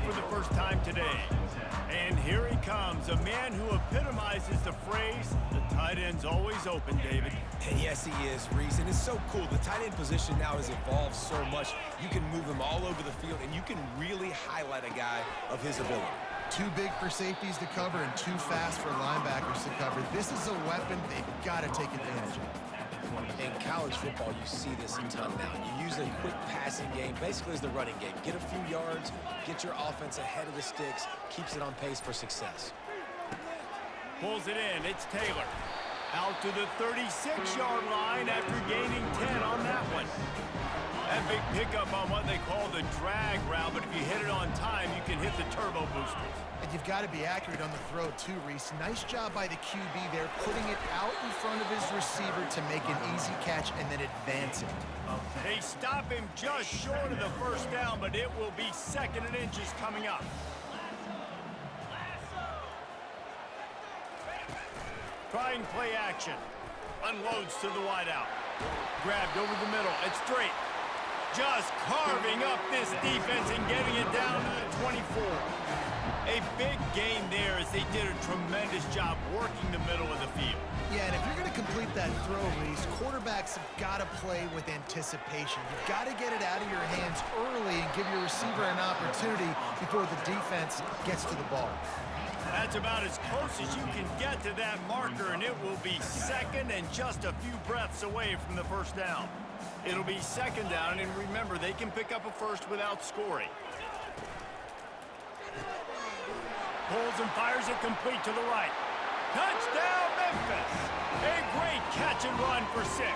for the first time today. And here he comes, a man who epitomizes the phrase, the tight end's always open, David. And yes, he is, Reese, and it's so cool. The tight end position now has evolved so much. You can move him all over the field, and you can really highlight a guy of his ability. Too big for safeties to cover and too fast for linebackers to cover. This is a weapon they've got to take advantage of. In college football, you see this a ton now. You use a quick passing game, basically as the running game. Get a few yards, get your offense ahead of the sticks, keeps it on pace for success. Pulls it in, it's Taylor. Out to the 36-yard line after gaining 10 on that one. That big pickup on what they call the drag route, but if you hit it on time, you can hit the turbo boosters. And you've got to be accurate on the throw too, Reese. Nice job by the QB there, putting it out in front of his receiver to make an easy catch and then advance it. They stop him just short of the first down, but it will be 2nd and inches coming up. Trying play action. Unloads to the wideout. Grabbed over the middle. It's Drake. Just carving up this defense and getting it down to the 24. A big gain there as they did a tremendous job working the middle of the field. Yeah, and if you're going to complete that throw, Reese, quarterbacks have got to play with anticipation. You've got to get it out of your hands early and give your receiver an opportunity before the defense gets to the ball. That's about as close as you can get to that marker, and it will be 2nd and just a few breaths away from the first down. It'll be 2nd down, and remember, they can pick up a first without scoring. Pulls and fires it complete to the right. Touchdown, Memphis! A great catch and run for 6.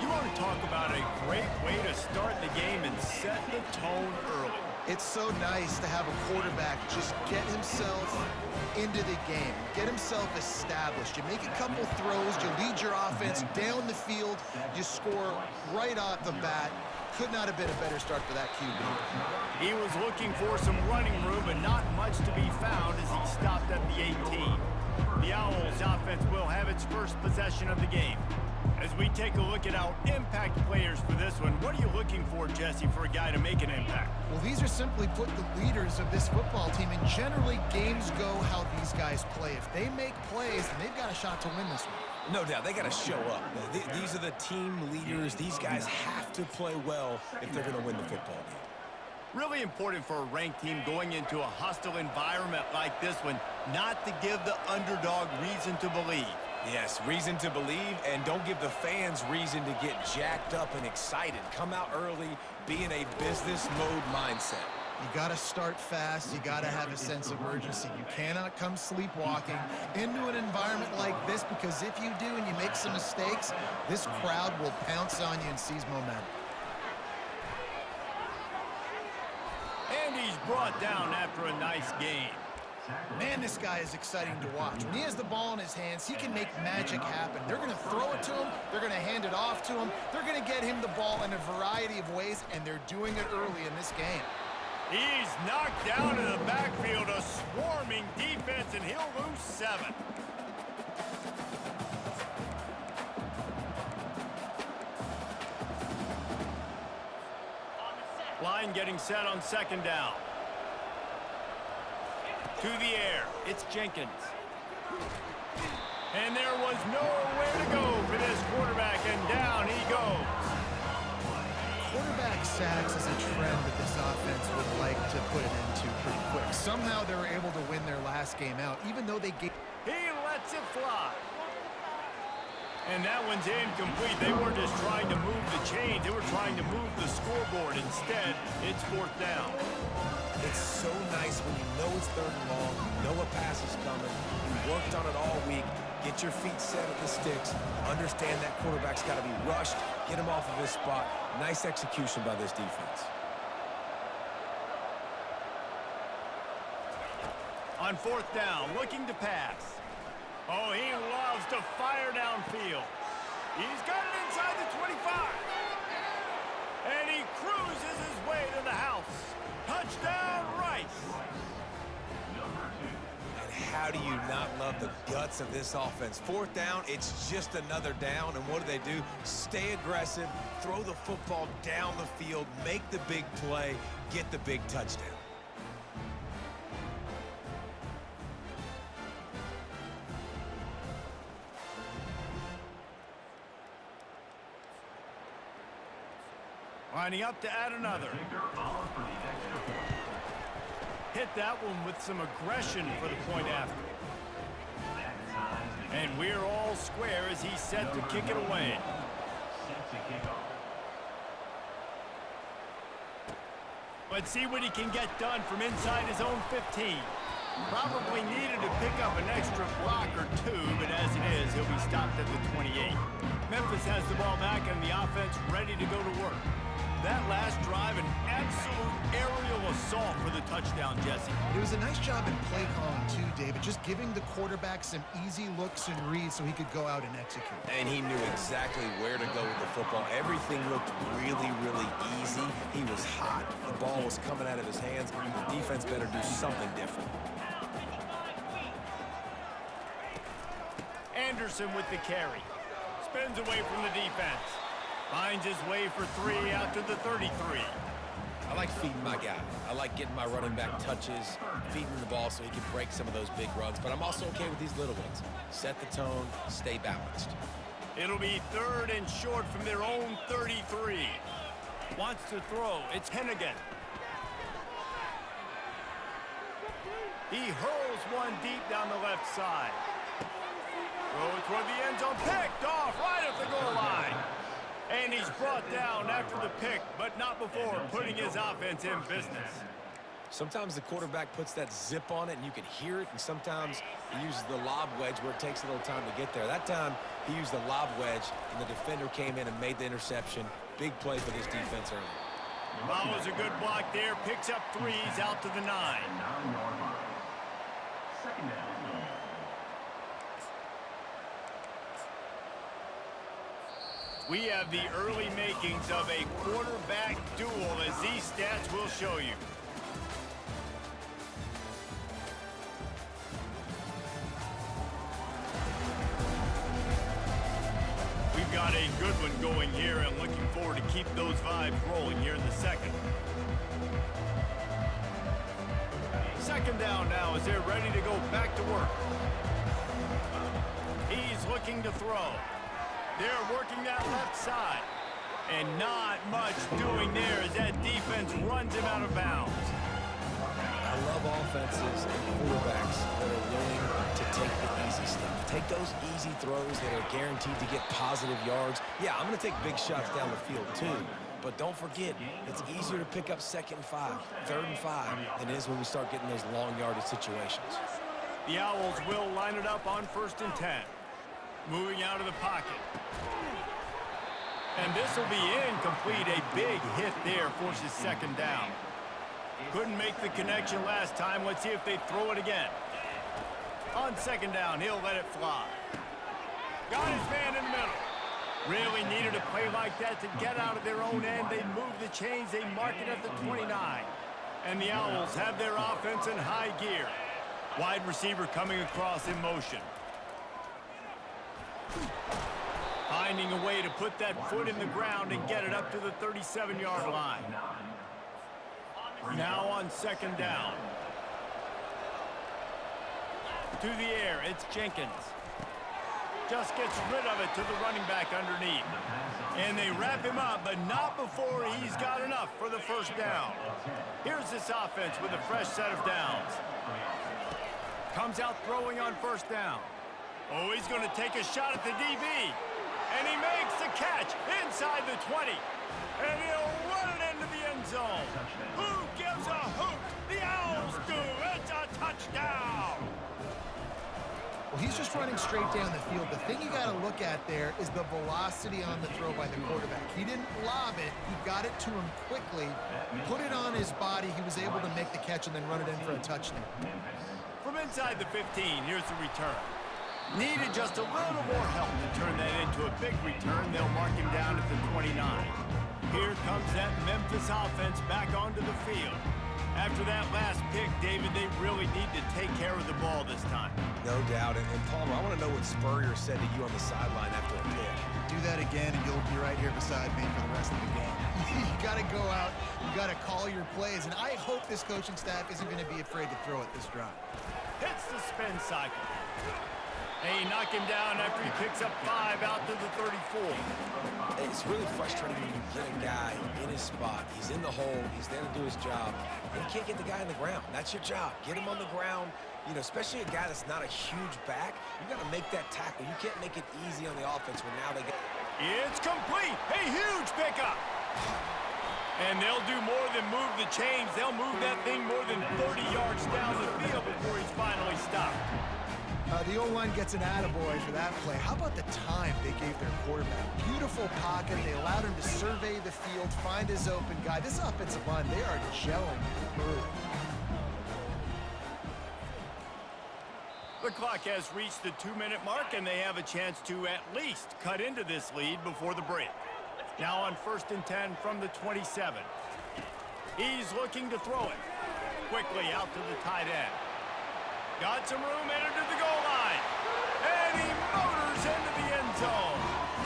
You want to talk about a great way to start the game and set the tone early. It's so nice to have a quarterback just get himself into the game, get himself established. You make a couple throws, you lead your offense down the field, you score right off the bat. Could not have been a better start for that QB. He was looking for some running room, but not much to be found as he stopped at the 18. The Owls offense will have its first possession of the game. As we take a look at our impact players for this one, what are you looking for, Jesse, for a guy to make an impact? Well, these are simply put the leaders of this football team, and generally games go how these guys play. If they make plays, then they've got a shot to win this one. No doubt, they got to show up. These are the team leaders. These guys have to play well if they're going to win the football game. Really important for a ranked team going into a hostile environment like this one, not to give the underdog reason to believe. Yes, reason to believe, and don't give the fans reason to get jacked up and excited. Come out early, be in a business mode mindset. You got to start fast. You got to have a sense of urgency. You cannot come sleepwalking into an environment like this, because if you do and you make some mistakes, this crowd will pounce on you and seize momentum. And he's brought down after a nice game. Man, this guy is exciting to watch. When he has the ball in his hands, he can make magic happen. They're going to throw it to him. They're going to hand it off to him. They're going to get him the ball in a variety of ways, and they're doing it early in this game. He's knocked down in the backfield, a swarming defense, and he'll lose 7. Line getting set on 2nd down. To the air, it's Jenkins. And there was nowhere to go for this quarterback, and down he goes. Quarterback sacks is a trend that this offense would like to put an end to pretty quick. Somehow they were able to win their last game out, even though they gave... He lets it fly. And that one's incomplete. They weren't just trying to move the chains. They were trying to move the scoreboard. Instead, it's 4th down. It's so nice when you know it's 3rd and long, you know a pass is coming, you worked on it all week, get your feet set at the sticks, understand that quarterback's got to be rushed, get him off of his spot. Nice execution by this defense. On 4th down, looking to pass. Oh, he loves to fire downfield. He's got it inside the 25. And he cruises his way to the house. Touchdown, Rice. And how do do you not love the guts of this offense? Fourth down, it's just another down, and what do? Stay aggressive, throw the football down the field, make the big play, get the big touchdown. Lining up to add another. Hit that one with some aggression for the point after. And we're all square as he's set to kick it away. Let's see what he can get done from inside his own 15. Probably needed to pick up an extra block or two, but as it is, he'll be stopped at the 28. Memphis has the ball back and the offense ready to go to work. That last drive, an absolute aerial assault for the touchdown, Jesse. It was a nice job in play calling too, David, just giving the quarterback some easy looks and reads so he could go out and execute. And he knew exactly where to go with the football. Everything looked really, really easy. He was hot. The ball was coming out of his hands. The defense better do something different. Anderson with the carry. Spins away from the defense. Finds his way for 3 out to the 33. I like feeding my guy. I like getting my running back touches, feeding the ball so he can break some of those big runs. But I'm also okay with these little ones. Set the tone, stay balanced. It'll be 3rd and short from their own 33. Wants to throw. It's Hennigan. He hurls one deep down the left side. Throw it toward the end zone. Picked off right at the goal line. And he's brought down after the pick, but not before putting his offense in business. Sometimes the quarterback puts that zip on it, and you can hear it, and sometimes he uses the lob wedge where it takes a little time to get there. That time, he used the lob wedge, and the defender came in and made the interception. Big play for this defense early. Follows a good block there, picks up 3s out to the 9. Second down. We have the early makings of a quarterback duel, as these stats will show you. We've got a good one going here, and looking forward to keep those vibes rolling here in the second. Second down now as they're ready to go back to work. He's looking to throw. They're working that left side. And not much doing there as that defense runs him out of bounds. I love offenses and quarterbacks that are willing to take the easy stuff. Take those easy throws that are guaranteed to get positive yards. Yeah, I'm going to take big shots down the field too. But don't forget, it's easier to pick up 2nd and 5, 3rd and 5 than it is when we start getting those long yardage situations. The Owls will line it up on 1st and 10. Moving out of the pocket. And this will be incomplete. A big hit there forces 2nd down. Couldn't make the connection last time. Let's see if they throw it again. On 2nd down, he'll let it fly. Got his man in the middle. Really needed a play like that to get out of their own end. They move the chains. They mark it at the 29. And the Owls have their offense in high gear. Wide receiver coming across in motion. Finding a way to put that foot in the ground and get it up to the 37-yard line. Now on 2nd down. To the air, it's Jenkins. Just gets rid of it to the running back underneath. And they wrap him up, but not before he's got enough for the 1st down. Here's this offense with a fresh set of downs. Comes out throwing on 1st down. Oh, he's going to take a shot at the DB. And he makes the catch inside the 20. And he'll run it into the end zone. Who gives a hoot? The Owls do. It's a touchdown. Well, he's just running straight down the field. The thing you got to look at there is the velocity on the throw by the quarterback. He didn't lob it. He got it to him quickly, put it on his body. He was able to make the catch and then run it in for a touchdown. From inside the 15, here's the return. Needed just a little more help to turn that into a big return. They'll mark him down at the 29. Here comes that Memphis offense back onto the field. After after that last pick, David, they really need to take care of the ball this time. No doubt. And Palmer, I want to know what Spurrier said to you on the sideline after a pick. Do that again, and you'll be right here beside me for the rest of the game. You got to go out. You got to call your plays. And I hope this coaching staff isn't going to be afraid to throw it this drive. Hits the spin cycle. They knock him down after he picks up 5 out to the 34. It's really frustrating when you get a guy in his spot. He's in the hole. He's there to do his job. And you can't get the guy on the ground. That's your job. Get him on the ground. You know, especially a guy that's not a huge back. You got to make that tackle. You can't make it easy on the offense when now they get... It's complete. A huge pickup. And they'll do more than move the chains. They'll move that thing more than 30 yards down the field before he's finally stopped. The O-line gets an attaboy for that play. How about the time they gave their quarterback? Beautiful pocket. They allowed him to survey the field, find his open guy. This offensive line, they are gelling early. The clock has reached the 2-minute mark, and they have a chance to at least cut into this lead before the break. Now on 1st and 10 from the 27. He's looking to throw it. Quickly out to the tight end. Got some room, entered to the goal line. And he motors into the end zone.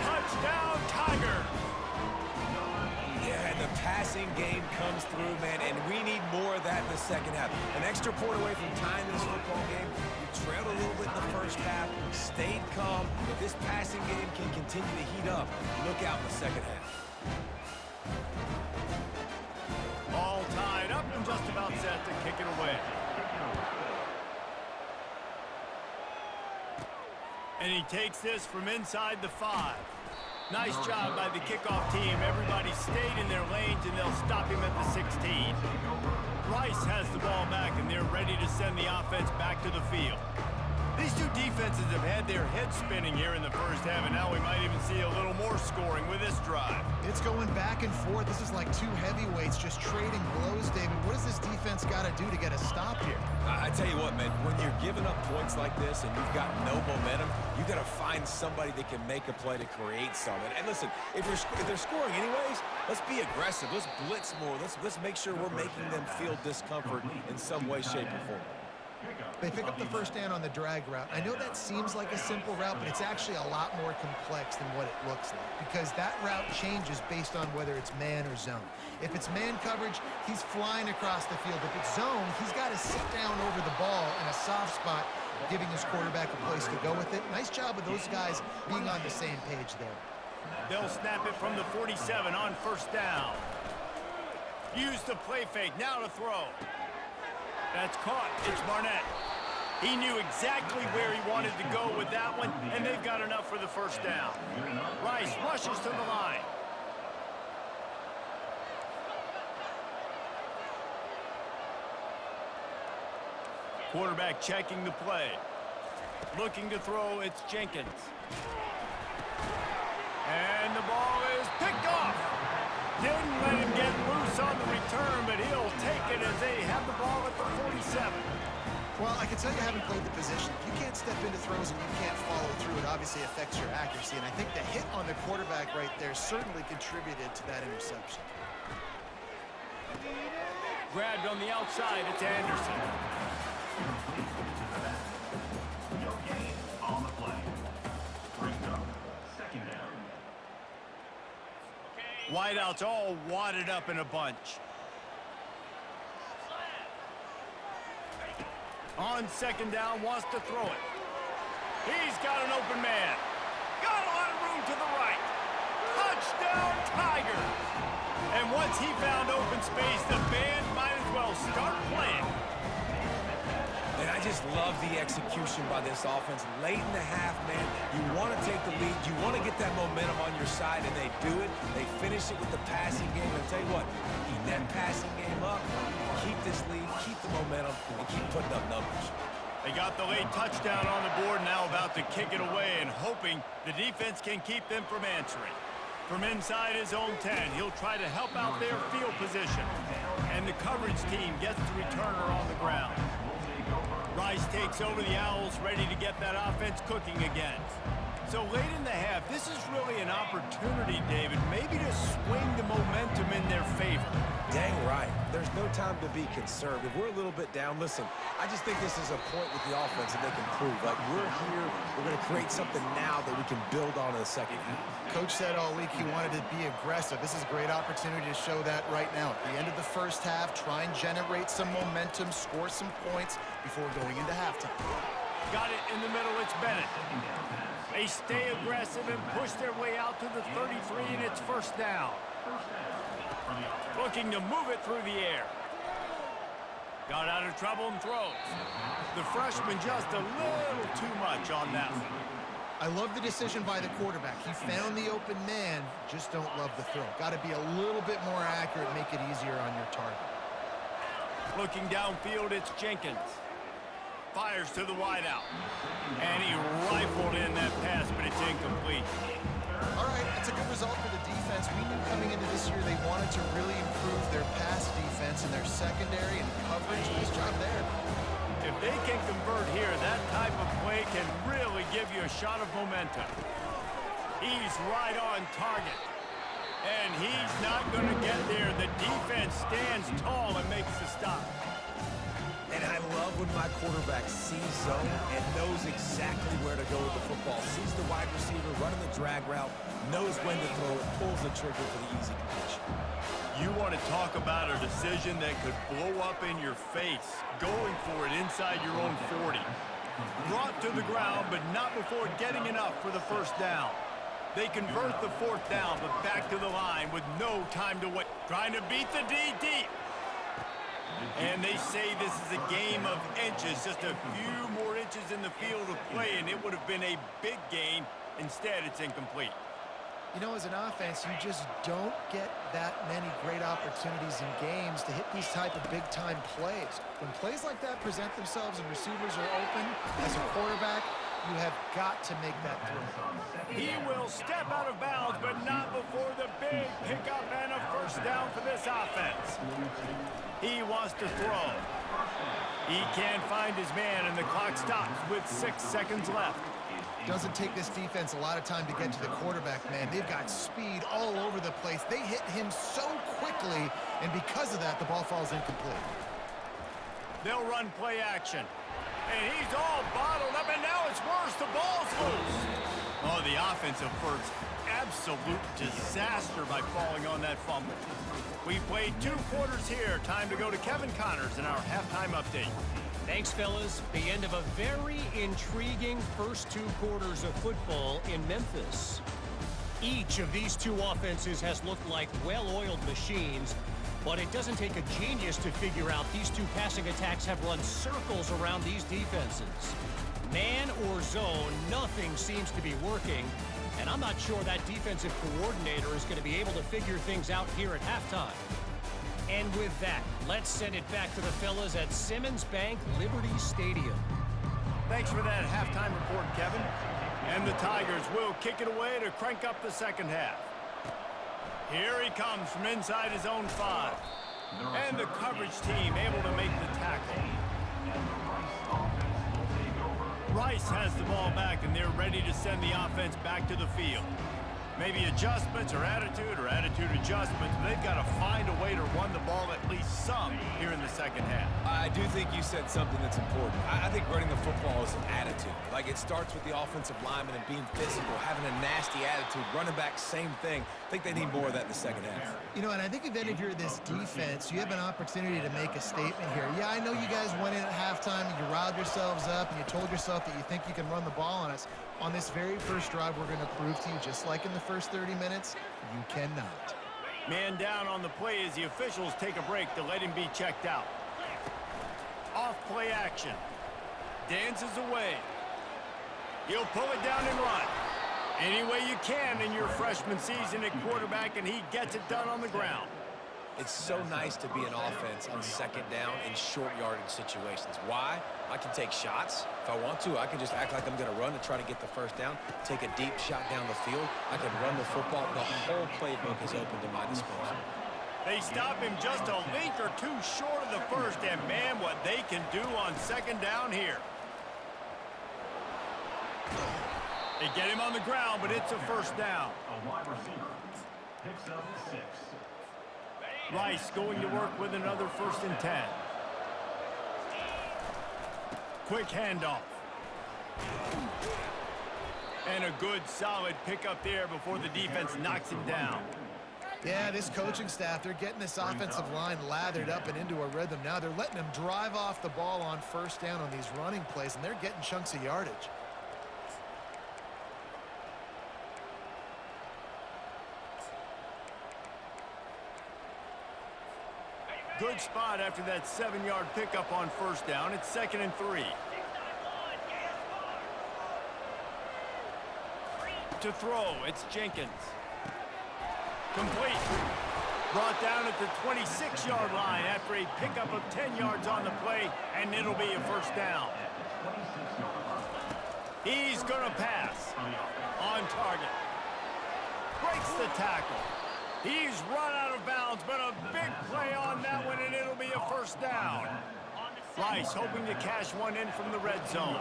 Touchdown, Tigers. Yeah, and the passing game comes through, man, and we need more of that in the second half. An extra point away from tying this football game. You trailed a little bit in the first half, stayed calm. If this passing game can continue to heat up, look out in the second half. All tied up and just about set to kick it away. And he takes this from inside the 5. Nice job by the kickoff team. Everybody stayed in their lanes, and they'll stop him at the 16. Rice has the ball back, and they're ready to send the offense back to the field. These two defenses have had their heads spinning here in the first half, and now we might even see a little more scoring with this drive. It's going back and forth. This is like two heavyweights just trading blows, David. What does this defense got to do to get a stop here? I tell you what, man, when you're giving up points like this and you've got no momentum, you got to find somebody that can make a play to create something. And listen, if they're scoring anyways, let's be aggressive. Let's blitz more. Let's make sure we're making them feel discomfort in some way, shape, or form. They pick up the first down on the drag route. I know that seems like a simple route, but it's actually a lot more complex than what it looks like, because that route changes based on whether it's man or zone. If it's man coverage, he's flying across the field. If it's zone, he's got to sit down over the ball in a soft spot, giving his quarterback a place to go with it. Nice job of those guys being on the same page there. They'll snap it from the 47 on first down. Use the play fake, now to throw. That's caught. It's Barnett. He knew exactly where he wanted to go with that one, and they've got enough for the first down. Rice rushes to the line. Quarterback checking the play. Looking to throw, it's Jenkins. And the ball is picked off. Didn't let him get loose on the return, but he'll take it as they have the ball at the 47. Well, I can tell you haven't played the position. If you can't step into throws and you can't follow through, it obviously affects your accuracy. And I think the hit on the quarterback right there certainly contributed to that interception. Grabbed on the outside, it's Anderson. No gain on the play. Brings up second down. Wideouts all wadded up in a bunch. On second down, wants to throw it. He's got an open man. Got a lot of room to the right. Touchdown, Tigers! And once he found open space, the band might as well start playing. And I just love the execution by this offense. Late in the half, man, you want to take the lead. You want to get that momentum on your side, and they do it. They finish it with the passing game. And tell you what, keep that passing game up, keep this lead, keep the momentum, and keep putting up numbers. They got the late touchdown on the board, now about to kick it away and hoping the defense can keep them from answering. From inside his own 10, he'll try to help out their field position. And the coverage team gets the returner on the ground. Rice takes over the Owls, ready to get that offense cooking again. So late in the half, this is really an opportunity, David, maybe to swing the momentum in their favor. Dang right. There's no time to be concerned. If we're a little bit down, listen, I just think this is a point with the offense that they can prove. Like, we're here, we're going to create something now that we can build on in the second half. Coach said all week he wanted to be aggressive. This is a great opportunity to show that right now. At the end of the first half, try and generate some momentum, score some points before going into halftime. Got it in the middle, it's Bennett. They stay aggressive and push their way out to the 33, and it's first down. Looking to move it through the air. Got out of trouble and throws. The freshman just a little too much on that one. I love the decision by the quarterback. He found the open man, just don't love the throw. Got to be a little bit more accurate, make it easier on your target. Looking downfield, it's Jenkins. Fires to the wideout. And he rifled in that pass, but it's incomplete. All right, that's a good result for the defense. We knew coming into this year they wanted to really improve their pass defense in their secondary and coverage. Nice job there. If they can convert here, that type of play can really give you a shot of momentum. He's right on target. And he's not going to get there. The defense stands tall and makes the stop. And I love when my quarterback sees zone and knows exactly where to go with the football. Sees the wide receiver running the drag route, knows when to throw it, pulls the trigger for the easy completion. You want to talk about a decision that could blow up in your face, going for it inside your own 40. Brought to the ground, but not before getting enough for the first down. They convert the fourth down, but back to the line with no time to wait. Trying to beat the D deep. And they say this is a game of inches, just a few more inches in the field of play, and it would have been a big gain. Instead, it's incomplete. You know, as an offense, you just don't get that many great opportunities in games to hit these type of big-time plays. When plays like that present themselves and receivers are open, as a quarterback, you have got to make that throw. He will step out of bounds, but not before the big pickup and a first down for this offense. He wants to throw. He can't find his man, and the clock stops with 6 seconds left. Doesn't take this defense a lot of time to get to the quarterback, man. They've got speed all over the place. They hit him so quickly, and because of that, the ball falls incomplete. They'll run play action. And he's all bottled up, and now it's worse. The ball's loose. Oh, the offensive first. Absolute disaster by falling on that fumble. We've played 2 quarters here. Time to go to Kevin Connors in our halftime update. Thanks, fellas. The end of a very intriguing first 2 quarters of football in Memphis. Each of these 2 offenses has looked like well-oiled machines, but it doesn't take a genius to figure out these 2 passing attacks have run circles around these defenses. Man or zone, nothing seems to be working, and I'm not sure that defensive coordinator is going to be able to figure things out here at halftime. And with that, let's send it back to the fellas at Simmons Bank Liberty Stadium. Thanks for that halftime report, Kevin. And the Tigers will kick it away to crank up the second half. Here he comes from inside his own 5. And the coverage team able to make the tackle. Rice has the ball back, and they're ready to send the offense back to the field. Maybe adjustments or attitude adjustments. They've got to find a way to run the ball at least some here in the second half. I do think you said something that's important. I think running the football is an attitude. Like, it starts with the offensive lineman and being physical, having a nasty attitude. Running back, same thing. I think they need more of that in the second half. You know, and I think if you're this defense, you have an opportunity to make a statement here. Yeah, I know you guys went in at halftime and you riled yourselves up and you told yourself that you think you can run the ball on us. On this very first drive, we're going to prove to you, just like in the first 30 minutes, you cannot. Man down on the play as the officials take a break to let him be checked out. Off play action. Dances away. He'll pull it down and run. Any way you can in your freshman season at quarterback, and he gets it done on the ground. It's so nice to be an offense on second down in short yardage situations. Why? I can take shots. If I want to, I can just act like I'm going to run to try to get the first down, take a deep shot down the field. I can run the football. The whole playbook is open to my disposal. They stop him just a link or 2 short of the first, and man, what they can do on second down here. They get him on the ground, but it's a first down. A wide receiver picks up 6. Rice going to work with another 1st and 10. Quick handoff. And a good, solid pickup there before the defense knocks him down. Yeah, this coaching staff, they're getting this offensive line lathered up and into a rhythm. Now they're letting them drive off the ball on 1st down on these running plays, and they're getting chunks of yardage. Good spot after that 7-yard pickup on 1st down. It's 2nd and 3. To throw, it's Jenkins. Complete. Brought down at the 26-yard line after a pickup of 10 yards on the play, and it'll be a 1st down. He's going to pass. On target. Breaks the tackle. He's run out of bounds, but a big play on that one, and it'll be a 1st down. Rice hoping to cash one in from the red zone.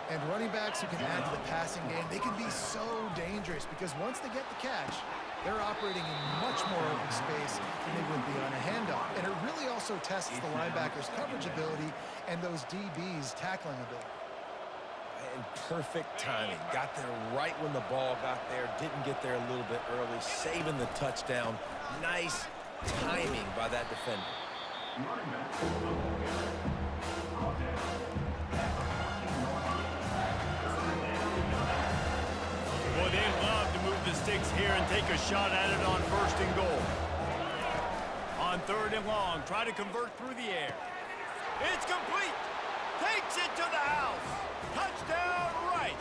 And running backs who can add to the passing game, they can be so dangerous because once they get the catch, they're operating in much more open space than they would be on a handoff. And it really also tests the linebackers' coverage ability and those DBs' tackling ability. And perfect timing. Got there right when the ball got there. Didn't get there a little bit early. Saving the touchdown. Nice timing by that defender. Boy, they love to move the sticks here and take a shot at it on 1st and goal. On 3rd and long, try to convert through the air. It's complete. Takes it to the house. Touchdown, Rice.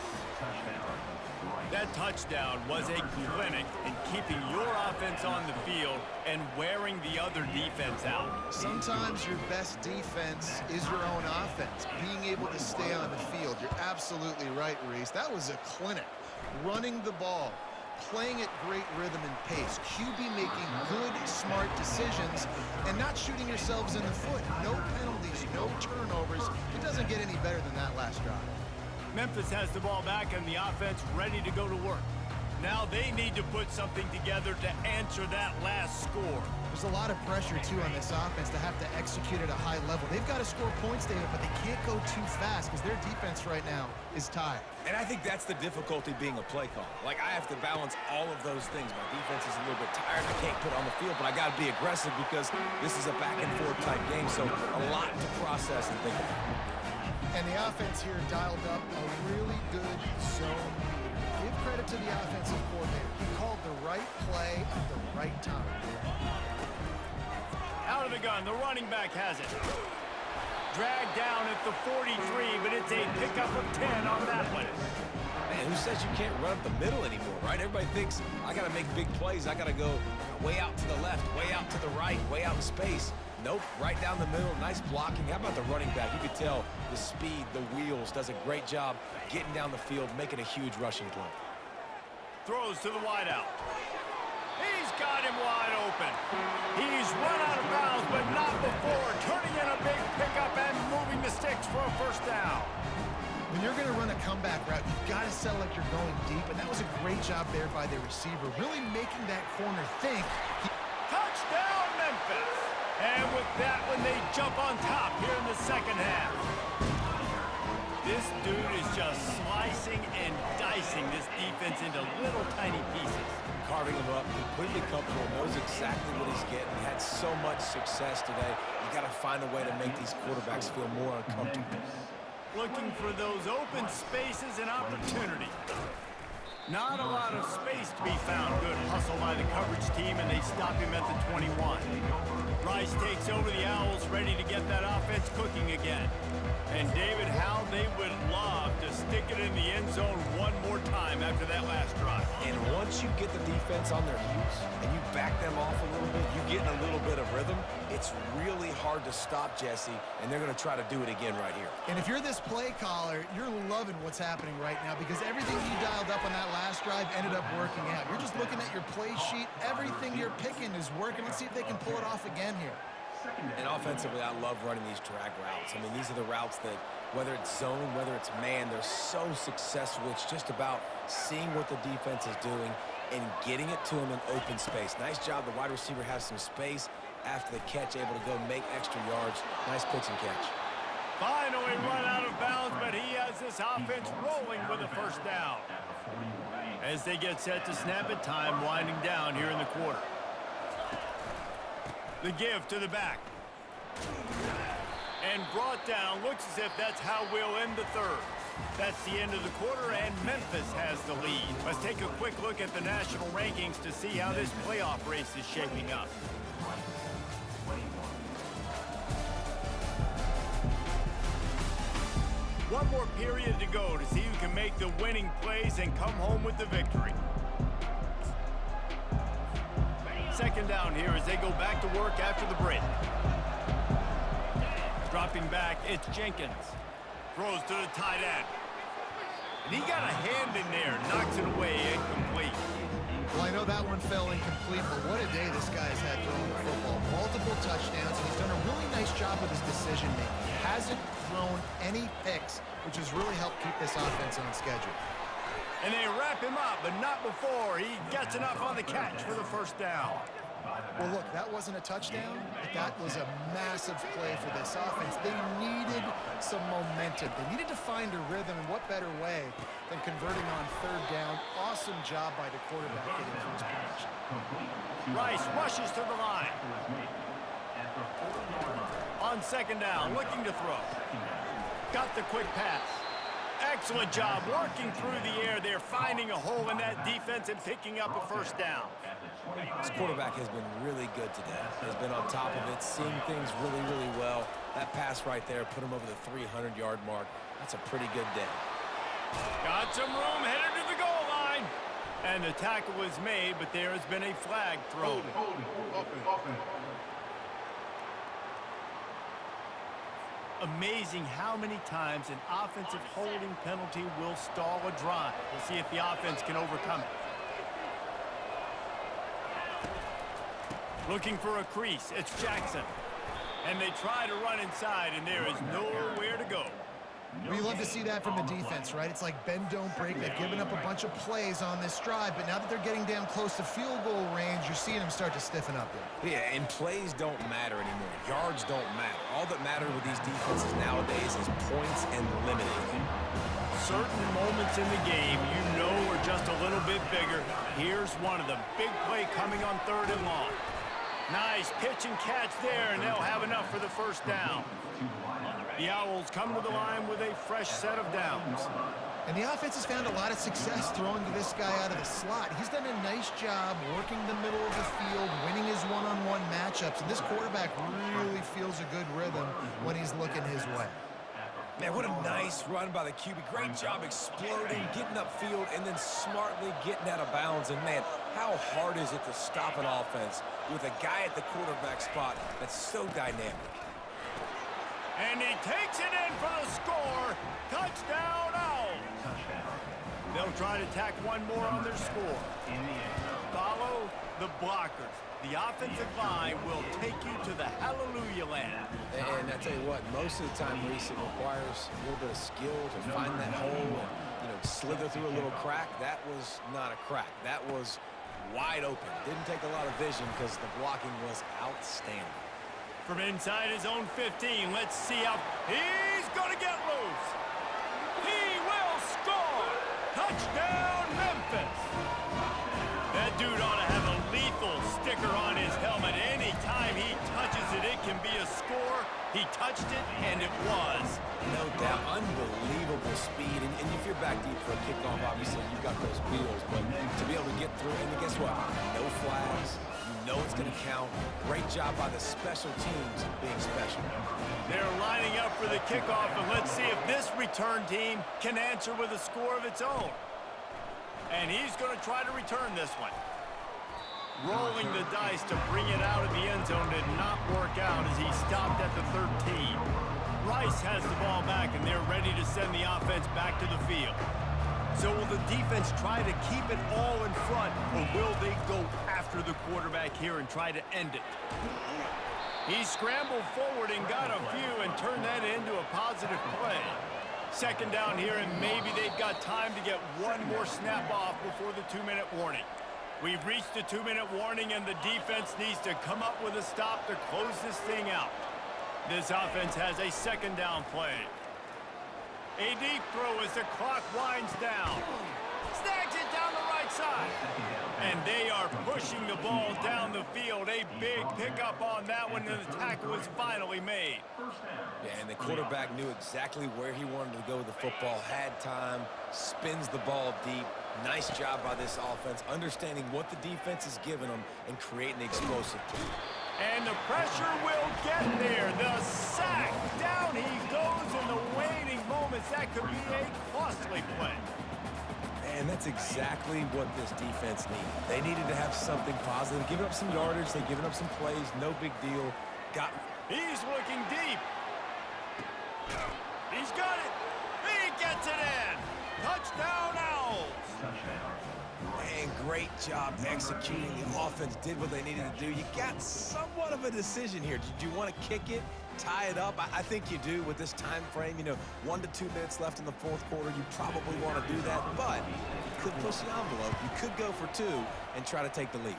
That touchdown was a clinic in keeping your offense on the field and wearing the other defense out. Sometimes your best defense is your own offense, being able to stay on the field. You're absolutely right, Reese. That was a clinic. Running the ball, playing at great rhythm and pace, QB making good, smart decisions, and not shooting yourselves in the foot. No penalties, no turnovers. It doesn't get any better than that last drive. Memphis has the ball back and the offense ready to go to work. Now they need to put something together to answer that last score. There's a lot of pressure, too, on this offense to have to execute at a high level. They've got to score points, David, but they can't go too fast because their defense right now is tired. And I think that's the difficulty being a play caller. Like, I have to balance all of those things. My defense is a little bit tired. I can't put on the field, but I got to be aggressive because this is a back-and-forth type game, so a lot to process and think about. And the offense here dialed up a really good zone reader. Give credit to the offensive coordinator. He called the right play at the right time. Out of the gun, the running back has it. Dragged down at the 43, but it's a pickup of 10 on that one. Man, who says you can't run up the middle anymore, right? Everybody thinks, I got to make big plays. I got to go way out to the left, way out to the right, way out in space. Nope, right down the middle, nice blocking. How about the running back? You could tell the speed, the wheels, does a great job getting down the field, making a huge rushing play. Throws to the wideout. He's got him wide open. He's run out of bounds, but not before turning in a big pickup and moving the sticks for a 1st down. When you're going to run a comeback route, you've got to sell like you're going deep, and that was a great job there by the receiver, really making that corner think. Touchdown, Memphis! And with that one, they jump on top here in the 2nd half. This dude is just slicing and dicing this defense into little tiny pieces. Carving him up, completely comfortable, knows exactly what he's getting, had so much success today. You got to find a way to make these quarterbacks feel more uncomfortable. Looking for those open spaces and opportunity. Not a lot of space to be found. Good hustle by the coverage team, and they stop him at the 21. Rice takes over the Owls, ready to get that offense cooking again. And David, how they would love to stick it in the end zone one more time after that last drive. And once you get the defense on their heels and you back them off a little bit, you get in a little bit of rhythm, it's really hard to stop Jesse, and they're going to try to do it again right here. And if you're this play caller, you're loving what's happening right now because everything you dialed up on that last drive ended up working out. You're just looking at your play sheet. Everything you're picking is working. Let's see if they can pull it off again here. And offensively, I love running these drag routes. I mean, these are the routes that, whether it's zone, whether it's man, they're so successful. It's just about seeing what the defense is doing and getting it to them in open space. Nice job. The wide receiver has some space after the catch, able to go make extra yards. Nice pitch and catch. Finally run out of bounds, but he has this offense rolling with a first down. As they get set to snap it, time winding down here in the quarter. The give to the back. And brought down. Looks as if that's how we'll end the third. That's the end of the quarter, and Memphis has the lead. Let's take a quick look at the national rankings to see how this playoff race is shaping up. One more period to go to see who can make the winning plays and come home with the victory. Second down here as they go back to work after the break. Dropping back, it's Jenkins. Throws to the tight end. And he got a hand in there, knocks it away, incomplete. Well, I know that one fell incomplete, but what a day this guy's had throwing the football. Multiple touchdowns, and he's done a really nice job with his decision-making. He hasn't thrown any picks, which has really helped keep this offense on schedule. And they wrap him up, but not before he gets enough on the catch for the first down. Well, look, that wasn't a touchdown, but that was a massive play for this offense. They needed some momentum. They needed to find a rhythm, and what better way than converting on third down. Awesome job by the quarterback getting through his production. Rice rushes to the line. On second down, looking to throw. Got the quick pass. Excellent job working through the air there, finding a hole in that defense and picking up a first down. This quarterback has been really good today. Has been on top of it, seeing things really, really well. That pass right there put him over the 300-yard mark. That's a pretty good day. Got some room, headed to the goal line. And the tackle was made, but there has been a flag thrown. Amazing how many times an offensive holding penalty will stall a drive. We'll see if the offense can overcome it. Looking for a crease, it's Jackson. And they try to run inside, and there is nowhere to go. We love to see that from the defense, right? It's like bend, don't break. They've given up a bunch of plays on this drive, but now that they're getting down close to field goal range, you're seeing them start to stiffen up there. Yeah, and plays don't matter anymore. Yards don't matter. All that matters with these defenses nowadays is points and limiting. Certain moments in the game you know are just a little bit bigger. Here's one of them. Big play coming on third and long. Nice pitch and catch there, and they'll have enough for the first down. The Owls come to the line with a fresh set of downs. And the offense has found a lot of success throwing to this guy out of the slot. He's done a nice job working the middle of the field, winning his one-on-one matchups, and this quarterback really feels a good rhythm when he's looking his way. Man, what a nice run by the QB. Great job exploding, getting upfield, and then smartly getting out of bounds. And, man, how hard is it to stop an offense with a guy at the quarterback spot that's so dynamic? And he takes it in for the score. Touchdown, Owls. They'll try to tack one more on their score. Follow the blockers. The offensive line will take you to the hallelujah land. And I tell you what, most of the time, Reese, it requires a little bit of skill to find that hole and, slither through a little crack. That was not a crack. That was wide open. Didn't take a lot of vision because the blocking was outstanding. From inside his own 15, let's see how he's going to get loose. He will score. Touchdown, Memphis. That dude ought to have a lethal sticker on his helmet. Anytime he touches it, it can be a score. He touched it, and it was. No doubt. Unbelievable speed. And if you're back deep for a kickoff, obviously you've got those wheels. But to be able to get through, and guess what? No flags. You know it's going to count. Great job by the special teams being special. They're lining up for the kickoff, and let's see if this return team can answer with a score of its own. And he's going to try to return this one. Rolling the dice to bring it out of the end zone did not work out as he stopped at the 13. Rice has the ball back, and they're ready to send the offense back to the field. So will the defense try to keep it all in front, or will they go after the quarterback here and try to end it? He scrambled forward and got a few and turned that into a positive play. Second down here, and maybe they've got time to get one more snap off before the 2-minute warning. We've reached the 2-minute warning, and the defense needs to come up with a stop to close this thing out. This offense has a second down play. A deep throw as the clock winds down. Snags it down the right side. And they are pushing the ball down the field. A big pickup on that one, and the tackle was finally made. Yeah, and the quarterback knew exactly where he wanted to go with the football, had time, spins the ball deep. Nice job by this offense, understanding what the defense is giving them and creating the explosive play. And the pressure will get there. The sack. Down he goes in the waning moments. That could be a costly play. And that's exactly what this defense needed. They needed to have something positive. Giving up some yardage, they've given up some plays, no big deal. He's looking deep. He's got it. He gets it in. Touchdown, Owls. And great job executing. The offense did what they needed to do. You got somewhat of a decision here. Did you want to kick it, tie it up? I think you do with this time frame. 1 to 2 minutes left in the fourth quarter. You probably want to do that, but you could push the envelope. You could go for 2 and try to take the lead.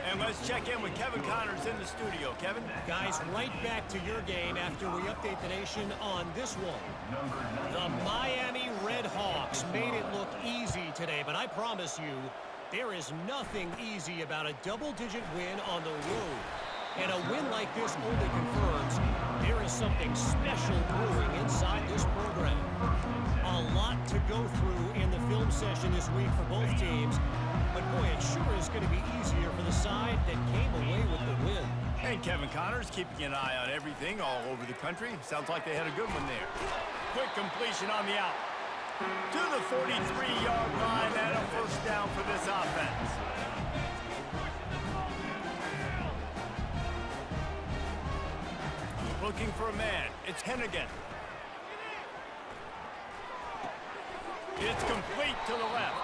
And let's check in with Kevin Connors in the studio. Kevin? Guys, right back to your game after we update the nation on this one. The Miami Redhawks made it look easy today, but I promise you, there is nothing easy about a double-digit win on the road. And a win like this only confirms there is something special brewing inside this program. A lot to go through in the film session this week for both teams. But boy, it sure is going to be easier for the side that came away with the win. And Kevin Connors keeping an eye on everything all over the country. Sounds like they had a good one there. Quick completion on the out. To the 43-yard line and a first down for this offense. Looking for a man. It's Hennigan. It's complete to the left.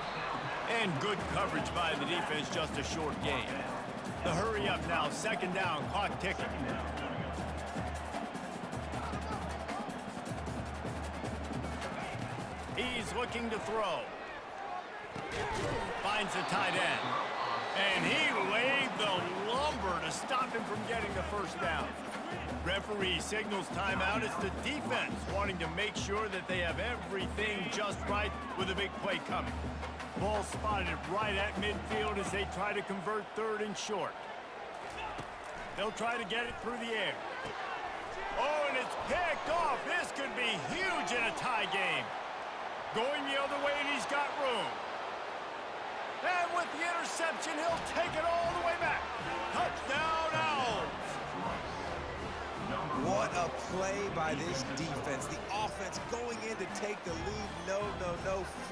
And good coverage by the defense, just a short gain. The hurry up now, second down, clock ticking. He's looking to throw. Finds the tight end. And he laid the lumber to stop him from getting the first down. Referee signals timeout. It's the defense wanting to make sure that they have everything just right with a big play coming. Ball spotted right at midfield as they try to convert third and short. They'll try to get it through the air. Oh, and it's picked off. This could be huge in a tie game. Going the other way, and he's got room. And with the interception, he'll take it all the way back. Touchdown, Owls. What a play by this defense. The offense going in to take the lead. No.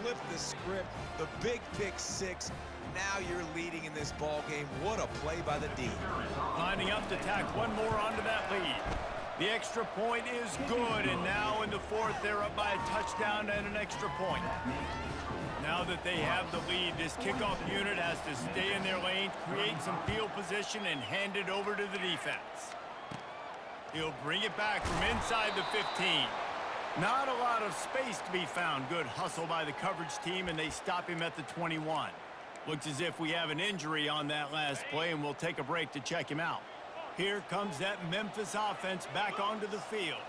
Flip the script. The big pick six. Now you're leading in this ball game. What a play by the D. Lining up to tack one more onto that lead. The extra point is good, and now in the fourth, they're up by a touchdown and an extra point. Now that they have the lead, this kickoff unit has to stay in their lane, create some field position, and hand it over to the defense. He'll bring it back from inside the 15. Not a lot of space to be found. Good hustle by the coverage team, and they stop him at the 21. Looks as if we have an injury on that last play, and we'll take a break to check him out. Here comes that Memphis offense back onto the field.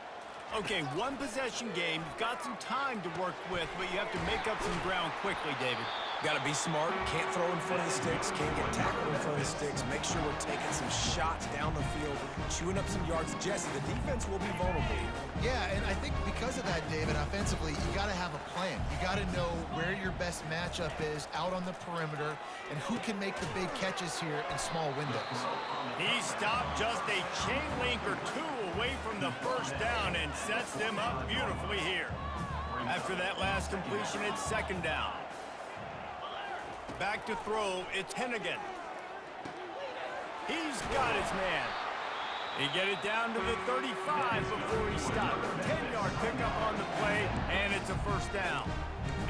Okay, one possession game. You've got some time to work with, but you have to make up some ground quickly, David. Got to be smart. Can't throw in front of the sticks. Can't get tackled in front of the sticks. Make sure we're taking some shots down the field, chewing up some yards. Jesse, the defense will be vulnerable here. Yeah, and I think because of that, David, offensively, you got to have a plan. You got to know where your best matchup is out on the perimeter and who can make the big catches here in small windows. He stopped just a chain link or two away from the first down and sets them up beautifully here. After that last completion, it's second down. Back to throw, it's Hennigan. He's got his man. He get it down to the 35 before he stopped. 10-yard pickup on the play, and it's a first down.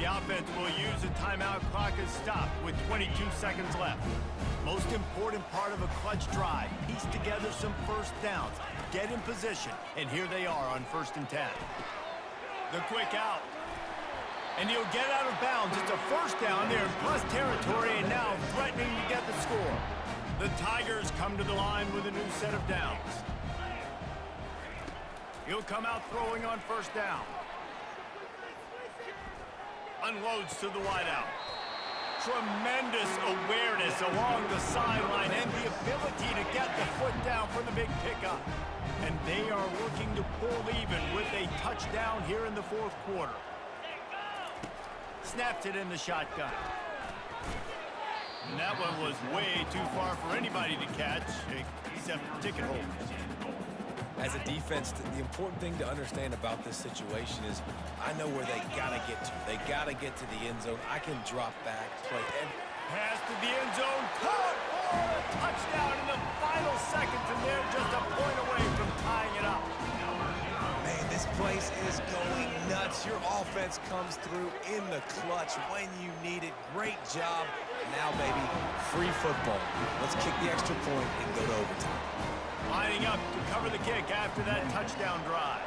The offense will use the timeout clock as stopped with 22 seconds left. Most important part of a clutch drive, piece together some first downs, get in position, and here they are on 1st and 10. The quick out. And he'll get out of bounds. It's a first down there in plus territory and now threatening to get the score. The Tigers come to the line with a new set of downs. He'll come out throwing on 1st down. Unloads to the wideout. Tremendous awareness along the sideline and the ability to get the foot down for the big pickup. And they are looking to pull even with a touchdown here in the 4th quarter. Snaps it in the shotgun. And that one was way too far for anybody to catch, except ticket holders. As a defense, the important thing to understand about this situation is I know where they got to get to. They got to get to the end zone. I can drop back, play. Pass to the end zone. Caught for a touchdown in the final seconds, and they're just a point away from tying it up. Man, this place is going nuts. Your offense comes through in the clutch when you need it. Great job. Now, baby, free football. Let's kick the extra point and go to overtime. Lining up to cover the kick after that touchdown drive.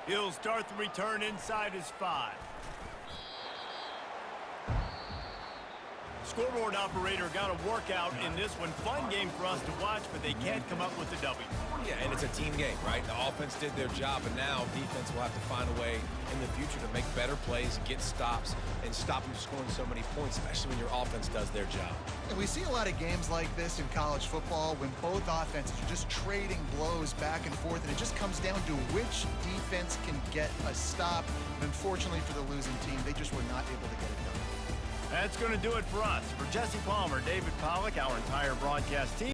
He'll start the return inside his 5. Scoreboard operator got a workout in this one. Fun game for us to watch, but they can't come up with a W. Yeah, and it's a team game, right? The offense did their job, and now defense will have to find a way in the future to make better plays, get stops, and stop them scoring so many points, especially when your offense does their job. And we see a lot of games like this in college football when both offenses are just trading blows back and forth, and it just comes down to which defense can get a stop. And unfortunately for the losing team, they just were not able to get it done. That's going to do it for us. For Jesse Palmer, David Pollack, our entire broadcast team.